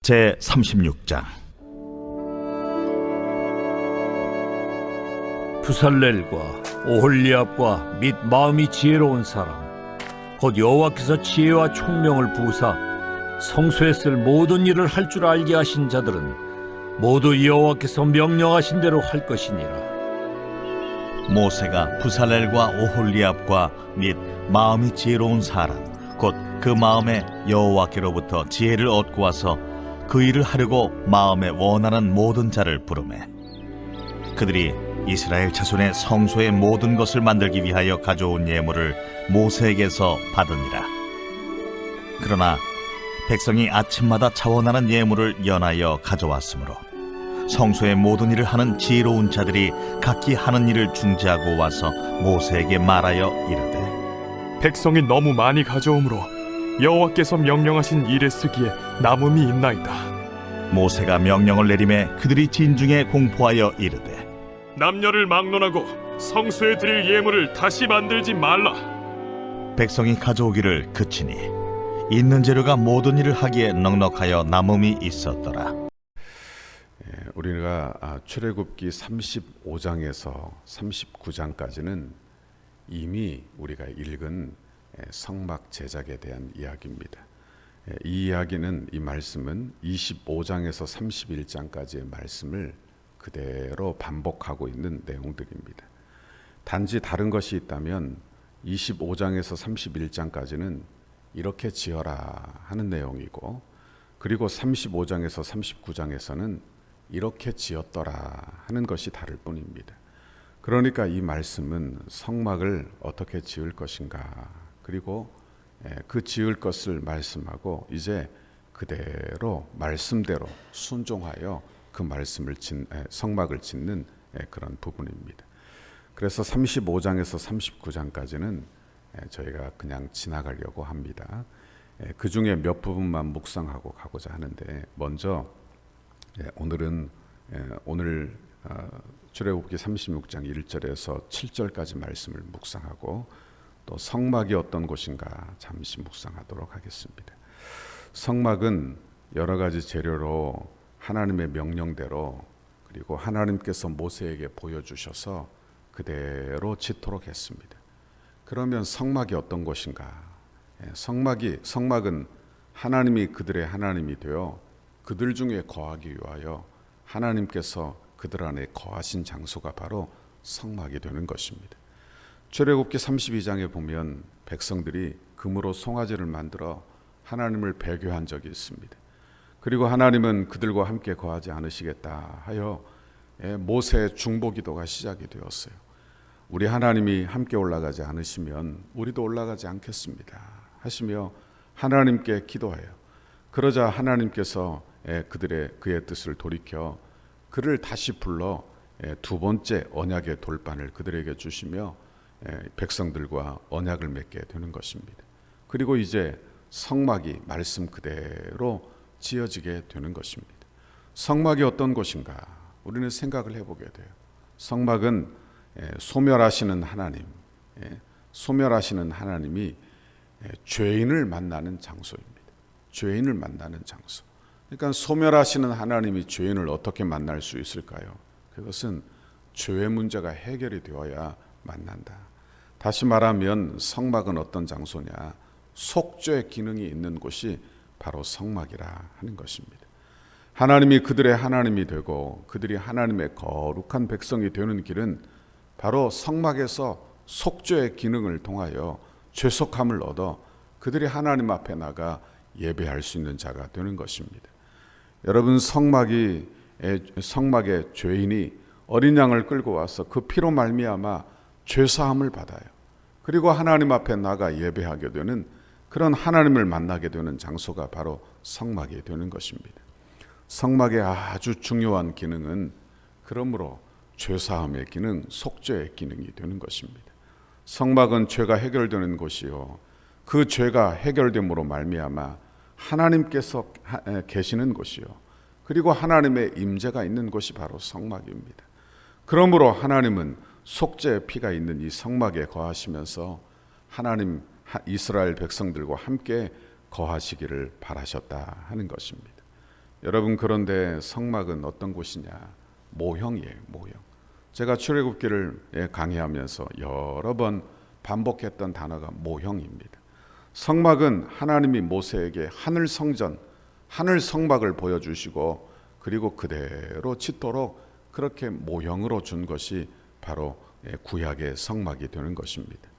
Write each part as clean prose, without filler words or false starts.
제36장. 부살렐과 오홀리압과 및 마음이 지혜로운 사람 곧 여호와께서 지혜와 총명을 부으사 성소에 쓸 모든 일을 할 줄 알게 하신 자들은 모두 여호와께서 명령하신 대로 할 것이니라. 모세가 부살렐과 오홀리압과 및 마음이 지혜로운 사람 곧 그 마음에 여호와께로부터 지혜를 얻고 와서 그 일을 하려고 마음에 원하는 모든 자를 부르매 그들이 이스라엘 자손의 성소의 모든 것을 만들기 위하여 가져온 예물을 모세에게서 받으니라. 그러나 백성이 아침마다 자원하는 예물을 연하여 가져왔으므로 성소의 모든 일을 하는 지혜로운 자들이 각기 하는 일을 중지하고 와서 모세에게 말하여 이르되, 백성이 너무 많이 가져오므로 여호와께서 명령하신 일에 쓰기에 남음이 있나이다. 모세가 명령을 내리매 그들이 진중에 공포하여 이르되, 남녀를 막론하고 성소에 드릴 예물을 다시 만들지 말라. 백성이 가져오기를 그치니 있는 재료가 모든 일을 하기에 넉넉하여 남음이 있었더라. 우리가 출애굽기 35장에서 39장까지는 이미 우리가 읽은 성막 제작에 대한 이야기입니다. 이 이야기는, 이 말씀은 25장에서 31장까지의 말씀을 그대로 반복하고 있는 내용들입니다. 단지 다른 것이 있다면 25장에서 31장까지는 이렇게 지어라 하는 내용이고, 그리고 35장에서 39장에서는 이렇게 지었더라 하는 것이 다를 뿐입니다. 그러니까 이 말씀은 성막을 어떻게 지을 것인가, 그리고 그 지을 것을 말씀하고 이제 그대로 말씀대로 순종하여 그 말씀을 성막을 짓는 그런 부분입니다. 그래서 35장에서 39장까지는 저희가 그냥 지나가려고 합니다. 그 중에 몇 부분만 묵상하고 가고자 하는데, 먼저 오늘 출애굽기 36장 1절에서 7절까지 말씀을 묵상하고 또 성막이 어떤 곳인가 잠시 묵상하도록 하겠습니다. 성막은 여러 가지 재료로 하나님의 명령대로, 그리고 하나님께서 모세에게 보여주셔서 그대로 짓도록 했습니다. 그러면 성막이 어떤 곳인가? 성막은 하나님이 그들의 하나님이 되어 그들 중에 거하기 위하여 하나님께서 그들 안에 거하신 장소가 바로 성막이 되는 것입니다. 출애굽기 32장에 보면 백성들이 금으로 송아지를 만들어 하나님을 배교한 적이 있습니다. 그리고 하나님은 그들과 함께 거하지 않으시겠다 하여 모세의 중보기도가 시작이 되었어요. 우리 하나님이 함께 올라가지 않으시면 우리도 올라가지 않겠습니다 하시며 하나님께 기도해요. 그러자 하나님께서 그의 뜻을 돌이켜 그를 다시 불러 두 번째 언약의 돌판을 그들에게 주시며 백성들과 언약을 맺게 되는 것입니다. 그리고 이제 성막이 말씀 그대로 지어지게 되는 것입니다. 성막이 어떤 곳인가? 우리는 생각을 해보게 돼요. 성막은 소멸하시는 하나님, 소멸하시는 하나님이 죄인을 만나는 장소입니다. 죄인을 만나는 장소. 그러니까 소멸하시는 하나님이 죄인을 어떻게 만날 수 있을까요? 그것은 죄의 문제가 해결이 되어야 만난다. 다시 말하면 성막은 어떤 장소냐? 속죄의 기능이 있는 곳이 바로 성막이라 하는 것입니다. 하나님이 그들의 하나님이 되고 그들이 하나님의 거룩한 백성이 되는 길은 바로 성막에서 속죄의 기능을 통하여 죄속함을 얻어 그들이 하나님 앞에 나가 예배할 수 있는 자가 되는 것입니다. 여러분, 성막의 죄인이 어린 양을 끌고 와서 그 피로 말미암아 죄사함을 받아요. 그리고 하나님 앞에 나가 예배하게 되는, 그런 하나님을 만나게 되는 장소가 바로 성막이 되는 것입니다. 성막의 아주 중요한 기능은 그러므로 죄사함의 기능, 속죄의 기능이 되는 것입니다. 성막은 죄가 해결되는 곳이요, 그 죄가 해결됨으로 말미암아 하나님께서 계시는 곳이요, 그리고 하나님의 임재가 있는 곳이 바로 성막입니다. 그러므로 하나님은 속죄의 피가 있는 이 성막에 거하시면서 하나님 이스라엘 백성들과 함께 거하시기를 바라셨다 하는 것입니다. 여러분, 그런데 성막은 어떤 곳이냐? 모형이에요, 모형. 제가 출애굽기를 강의하면서 여러 번 반복했던 단어가 모형입니다. 성막은 하나님이 모세에게 하늘 성전, 하늘 성막을 보여주시고 그리고 그대로 짓도록 그렇게 모형으로 준 것이 바로 구약의 성막이 되는 것입니다.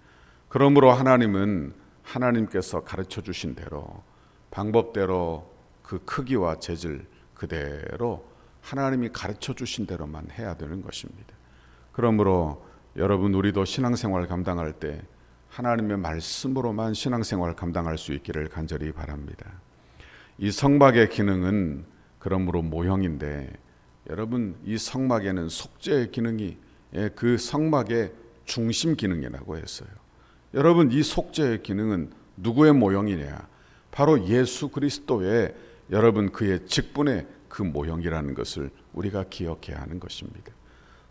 그러므로 하나님은 하나님께서 가르쳐 주신 대로 방법대로 그 크기와 재질 그대로 하나님이 가르쳐 주신 대로만 해야 되는 것입니다. 그러므로 여러분, 우리도 신앙생활 감당할 때 하나님의 말씀으로만 신앙생활 감당할 수 있기를 간절히 바랍니다. 이 성막의 기능은 그러므로 모형인데, 여러분, 이 성막에는 속죄의 기능이 그 성막의 중심 기능이라고 했어요. 여러분, 이 속죄의 기능은 누구의 모형이냐? 바로 예수 그리스도의, 여러분, 그의 직분의 그 모형이라는 것을 우리가 기억해야 하는 것입니다.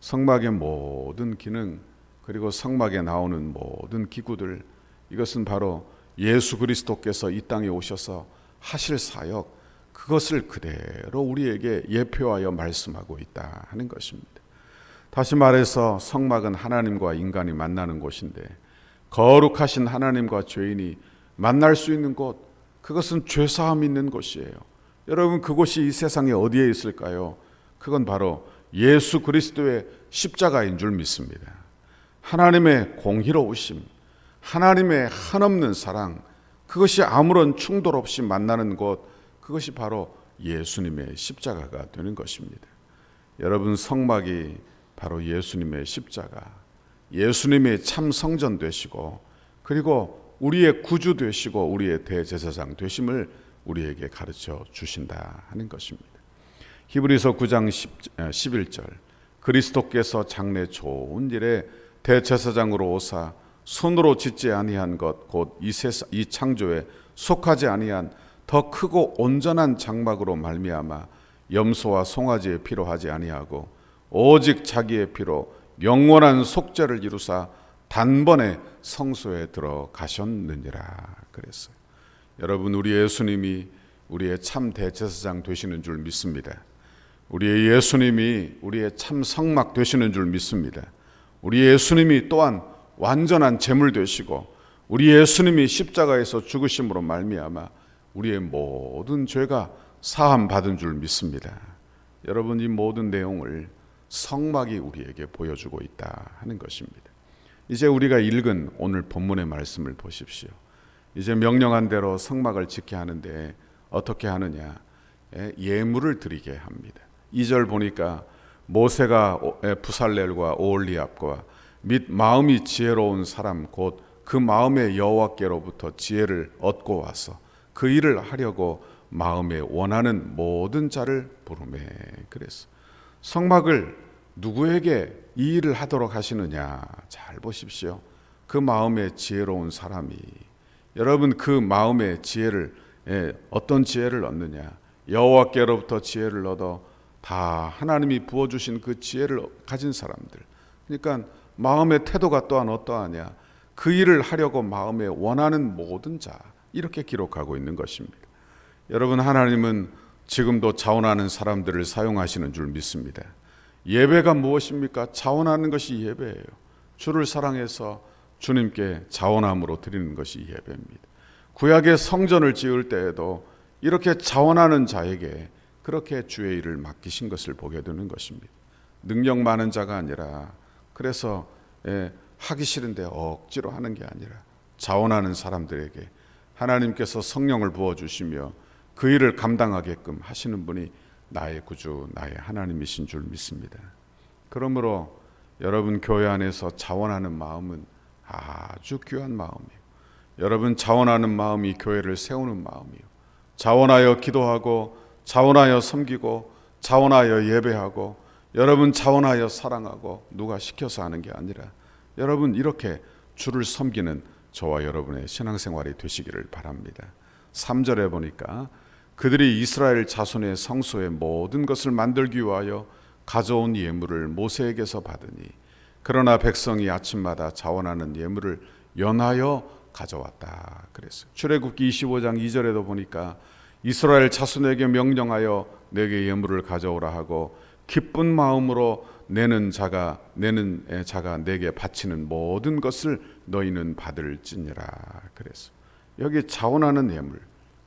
성막의 모든 기능, 그리고 성막에 나오는 모든 기구들, 이것은 바로 예수 그리스도께서 이 땅에 오셔서 하실 사역, 그것을 그대로 우리에게 예표하여 말씀하고 있다 하는 것입니다. 다시 말해서 성막은 하나님과 인간이 만나는 곳인데, 거룩하신 하나님과 죄인이 만날 수 있는 곳, 그것은 죄사함 있는 곳이에요. 여러분, 그곳이 이 세상에 어디에 있을까요? 그건 바로 예수 그리스도의 십자가인 줄 믿습니다. 하나님의 공의로우심, 하나님의 한없는 사랑, 그것이 아무런 충돌 없이 만나는 곳, 그것이 바로 예수님의 십자가가 되는 것입니다. 여러분, 성막이 바로 예수님의 십자가, 예수님의 참 성전 되시고 그리고 우리의 구주 되시고 우리의 대제사장 되심을 우리에게 가르쳐 주신다 하는 것입니다. 히브리서 9장 11절, 그리스도께서 장래 좋은 일에 대제사장으로 오사 손으로 짓지 아니한 것 곧 이 창조에 속하지 아니한 더 크고 온전한 장막으로 말미암아 염소와 송아지의 피로 하지 아니하고 오직 자기의 피로 영원한 속죄를 이루사 단번에 성소에 들어가셨느니라 그랬어요. 여러분, 우리 예수님이 우리의 참 대제사장 되시는 줄 믿습니다. 우리의 예수님이 우리의 참 성막 되시는 줄 믿습니다. 우리 예수님이 또한 완전한 제물 되시고 우리 예수님이 십자가에서 죽으심으로 말미암아 우리의 모든 죄가 사함 받은 줄 믿습니다. 여러분, 이 모든 내용을 성막이 우리에게 보여주고 있다 하는 것입니다. 이제 우리가 읽은 오늘 본문의 말씀을 보십시오. 이제 명령한 대로 성막을 지켜야 하는데 어떻게 하느냐? 예물을 드리게 합니다. 2절 보니까 모세가 부살렐과 오홀리압과 및 마음이 지혜로운 사람 곧 그 마음의 여호와께로부터 지혜를 얻고 와서 그 일을 하려고 마음에 원하는 모든 자를 부르매 그랬어. 성막을 누구에게 이 일을 하도록 하시느냐? 잘 보십시오. 그 마음에 지혜로운 사람이, 여러분, 그 마음의 지혜를 어떤 지혜를 얻느냐? 여호와께로부터 지혜를 얻어 다 하나님이 부어주신 그 지혜를 가진 사람들. 그러니까 마음의 태도가 또한 어떠하냐? 그 일을 하려고 마음에 원하는 모든 자, 이렇게 기록하고 있는 것입니다. 여러분, 하나님은 지금도 자원하는 사람들을 사용하시는 줄 믿습니다. 예배가 무엇입니까? 자원하는 것이 예배예요. 주를 사랑해서 주님께 자원함으로 드리는 것이 예배입니다. 구약의 성전을 지을 때에도 이렇게 자원하는 자에게 그렇게 주의 일을 맡기신 것을 보게 되는 것입니다. 능력 많은 자가 아니라, 그래서 하기 싫은데 억지로 하는 게 아니라 자원하는 사람들에게 하나님께서 성령을 부어주시며 그 일을 감당하게끔 하시는 분이 나의 구주, 나의 하나님이신 줄 믿습니다. 그러므로 여러분, 교회 안에서 자원하는 마음은 아주 귀한 마음이에요. 여러분, 자원하는 마음이 교회를 세우는 마음이에요. 자원하여 기도하고, 자원하여 섬기고, 자원하여 예배하고, 여러분, 자원하여 사랑하고, 누가 시켜서 하는 게 아니라 여러분, 이렇게 주를 섬기는 저와 여러분의 신앙생활이 되시기를 바랍니다. 3절에 보니까 그들이 이스라엘 자손의 성소의 모든 것을 만들기 위하여 가져온 예물을 모세에게서 받으니 그러나 백성이 아침마다 자원하는 예물을 연하여 가져왔다 그랬어요. 출애굽기 25장 2절에도 보니까 이스라엘 자손에게 명령하여 내게 예물을 가져오라 하고 기쁜 마음으로 내는 자가 내게 바치는 모든 것을 너희는 받을지니라 그랬어. 여기 자원하는 예물,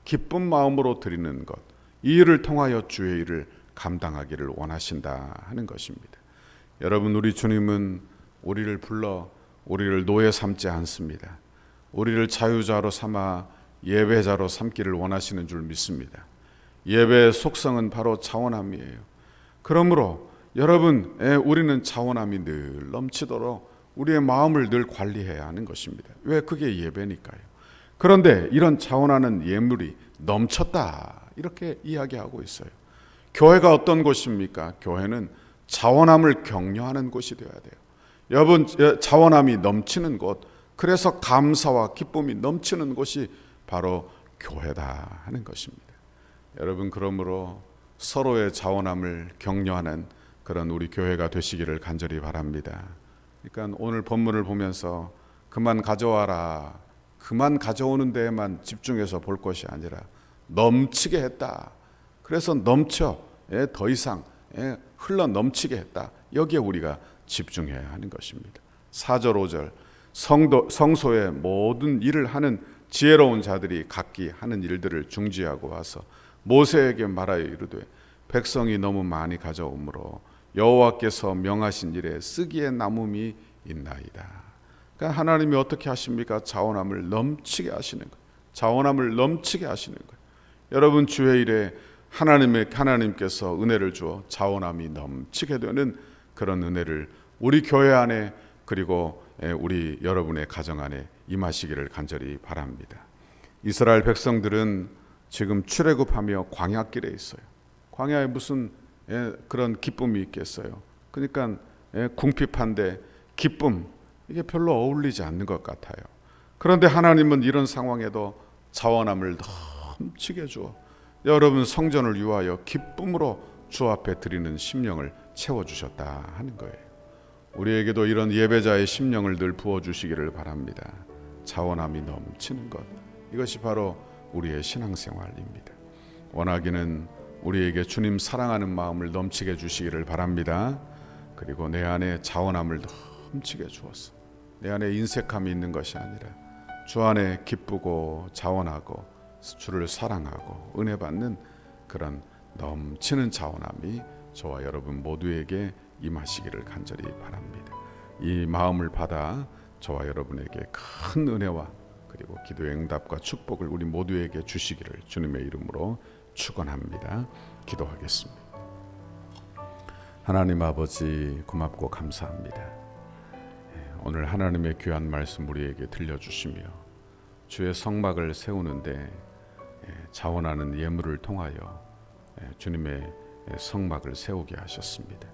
기쁜 마음으로 드리는 것, 이 일을 통하여 주의 일을 감당하기를 원하신다 하는 것입니다. 여러분, 우리 주님은 우리를 불러 우리를 노예 삼지 않습니다. 우리를 자유자로 삼아 예배자로 삼기를 원하시는 줄 믿습니다. 예배의 속성은 바로 자원함이에요. 그러므로 여러분, 우리는 자원함이 늘 넘치도록 우리의 마음을 늘 관리해야 하는 것입니다. 왜? 그게 예배니까요. 그런데 이런 자원하는 예물이 넘쳤다 이렇게 이야기하고 있어요. 교회가 어떤 곳입니까? 교회는 자원함을 격려하는 곳이 되어야 돼요. 여러분, 자원함이 넘치는 곳, 그래서 감사와 기쁨이 넘치는 곳이 바로 교회다 하는 것입니다. 여러분, 그러므로 서로의 자원함을 격려하는 그런 우리 교회가 되시기를 간절히 바랍니다. 그러니까 오늘 본문을 보면서 그만 가져와라, 그만 가져오는 데에만 집중해서 볼 것이 아니라 넘치게 했다. 그래서 넘쳐 더 이상 흘러 넘치게 했다. 여기에 우리가 집중해야 하는 것입니다. 4절 5절 성소의 모든 일을 하는 지혜로운 자들이 각기 하는 일들을 중지하고 와서 모세에게 말하여 이르되 백성이 너무 많이 가져오므로 여호와께서 명하신 일에 쓰기에 남음이 있나이다. 그러니까 하나님이 어떻게 하십니까? 자원함을 넘치게 하시는 거예요. 자원함을 넘치게 하시는 거예요. 여러분, 주의 일에 하나님께서 은혜를 주어 자원함이 넘치게 되는 그런 은혜를 우리 교회 안에 그리고 우리 여러분의 가정 안에 임하시기를 간절히 바랍니다. 이스라엘 백성들은 지금 출애굽하며 광야길에 있어요. 광야에 무슨 그런 기쁨이 있겠어요? 그러니까 궁핍한데 기쁨, 이게 별로 어울리지 않는 것 같아요. 그런데 하나님은 이런 상황에도 자원함을 넘치게 주어 여러분 성전을 위하여 기쁨으로 주 앞에 드리는 심령을 채워주셨다 하는 거예요. 우리에게도 이런 예배자의 심령을 늘 부어주시기를 바랍니다. 자원함이 넘치는 것, 이것이 바로 우리의 신앙생활입니다. 원하기는 우리에게 주님 사랑하는 마음을 넘치게 주시기를 바랍니다. 그리고 내 안에 자원함을 넘치게 주어서 내 안에 인색함이 있는 것이 아니라 주 안에 기쁘고 자원하고 주를 사랑하고 은혜 받는 그런 넘치는 자원함이 저와 여러분 모두에게 임하시기를 간절히 바랍니다. 이 마음을 받아 저와 여러분에게 큰 은혜와 그리고 기도의 응답과 축복을 우리 모두에게 주시기를 주님의 이름으로 축원합니다. 기도하겠습니다. 하나님 아버지, 고맙고 감사합니다. 오늘 하나님의 귀한 말씀 우리에게 들려주시며 주의 성막을 세우는데 자원하는 예물을 통하여 주님의 성막을 세우게 하셨습니다.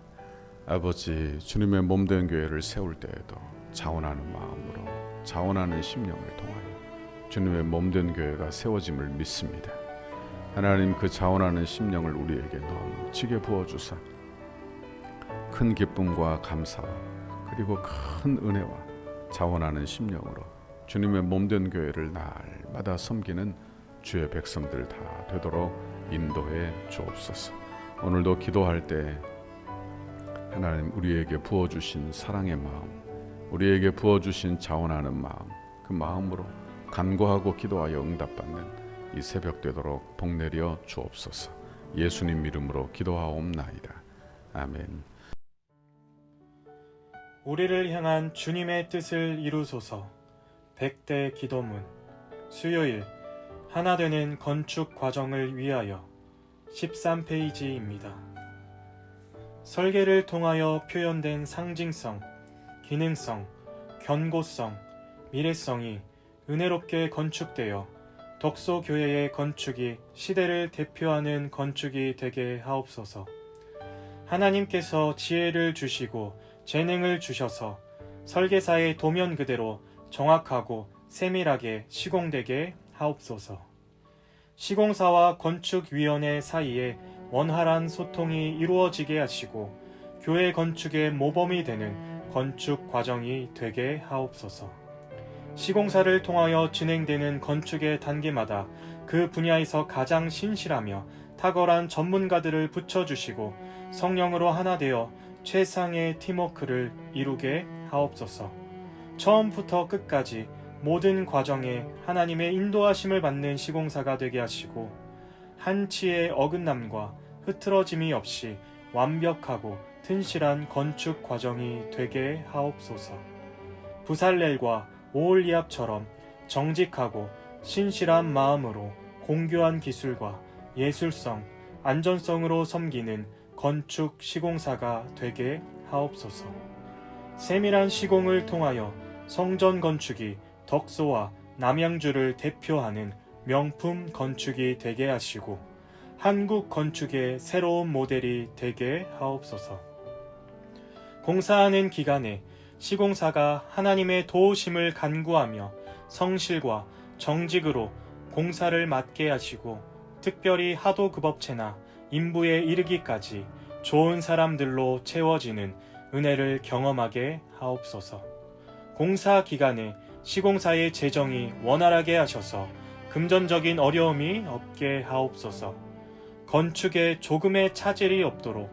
아버지, 주님의 몸된 교회를 세울 때에도 자원하는 마음으로 자원하는 심령을 통하여 주님의 몸된 교회가 세워짐을 믿습니다. 하나님, 그 자원하는 심령을 우리에게 넘치게 부어주사 큰 기쁨과 감사와 그리고 큰 은혜와 자원하는 심령으로 주님의 몸된 교회를 날마다 섬기는 주의 백성들 다 되도록 인도해 주옵소서. 오늘도 기도할 때 하나님 우리에게 부어주신 사랑의 마음, 우리에게 부어주신 자원하는 마음, 그 마음으로 간구하고 기도하여 응답받는 이 새벽 되도록 복 내려 주옵소서. 예수님 이름으로 기도하옵나이다. 아멘. 우리를 향한 주님의 뜻을 이루소서. 100대 기도문. 수요일 하나 되는 건축 과정을 위하여 13페이지입니다. 설계를 통하여 표현된 상징성, 기능성, 견고성, 미래성이 은혜롭게 건축되어 덕소교회의 건축이 시대를 대표하는 건축이 되게 하옵소서. 하나님께서 지혜를 주시고 재능을 주셔서 설계사의 도면 그대로 정확하고 세밀하게 시공되게 하옵소서. 시공사와 건축위원회 사이에 원활한 소통이 이루어지게 하시고 교회 건축의 모범이 되는 건축 과정이 되게 하옵소서. 시공사를 통하여 진행되는 건축의 단계마다 그 분야에서 가장 신실하며 탁월한 전문가들을 붙여주시고 성령으로 하나 되어 최상의 팀워크를 이루게 하옵소서. 처음부터 끝까지 모든 과정에 하나님의 인도하심을 받는 시공사가 되게 하시고 한치의 어긋남과 흐트러짐이 없이 완벽하고 튼실한 건축 과정이 되게 하옵소서. 부살렐과 오홀리압처럼 정직하고 신실한 마음으로 공교한 기술과 예술성, 안전성으로 섬기는 건축 시공사가 되게 하옵소서. 세밀한 시공을 통하여 성전 건축이 덕소와 남양주를 대표하는 명품 건축이 되게 하시고 한국 건축의 새로운 모델이 되게 하옵소서. 공사하는 기간에 시공사가 하나님의 도우심을 간구하며 성실과 정직으로 공사를 맡게 하시고 특별히 하도급업체나 인부에 이르기까지 좋은 사람들로 채워지는 은혜를 경험하게 하옵소서. 공사 기간에 시공사의 재정이 원활하게 하셔서 금전적인 어려움이 없게 하옵소서. 건축에 조금의 차질이 없도록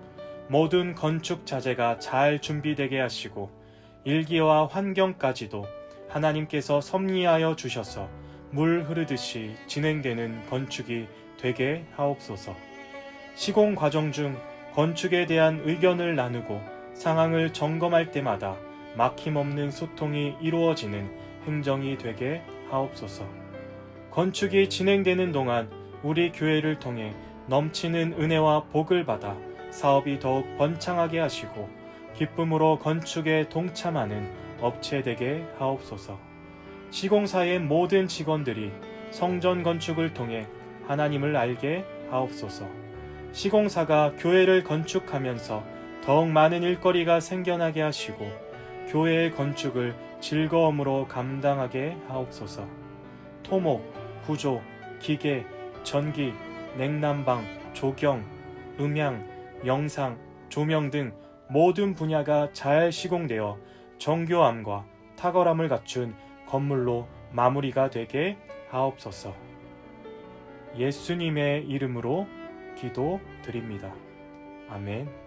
모든 건축 자재가 잘 준비되게 하시고 일기와 환경까지도 하나님께서 섭리하여 주셔서 물 흐르듯이 진행되는 건축이 되게 하옵소서. 시공 과정 중 건축에 대한 의견을 나누고 상황을 점검할 때마다 막힘없는 소통이 이루어지는 행정이 되게 하옵소서. 건축이 진행되는 동안 우리 교회를 통해 넘치는 은혜와 복을 받아 사업이 더욱 번창하게 하시고 기쁨으로 건축에 동참하는 업체 되게 하옵소서. 시공사의 모든 직원들이 성전 건축을 통해 하나님을 알게 하옵소서. 시공사가 교회를 건축하면서 더욱 많은 일거리가 생겨나게 하시고 교회의 건축을 즐거움으로 감당하게 하옵소서. 토목, 구조, 기계, 전기, 냉난방, 조경, 음향, 영상, 조명 등 모든 분야가 잘 시공되어 정교함과 탁월함을 갖춘 건물로 마무리가 되게 하옵소서. 예수님의 이름으로 기도드립니다. 아멘.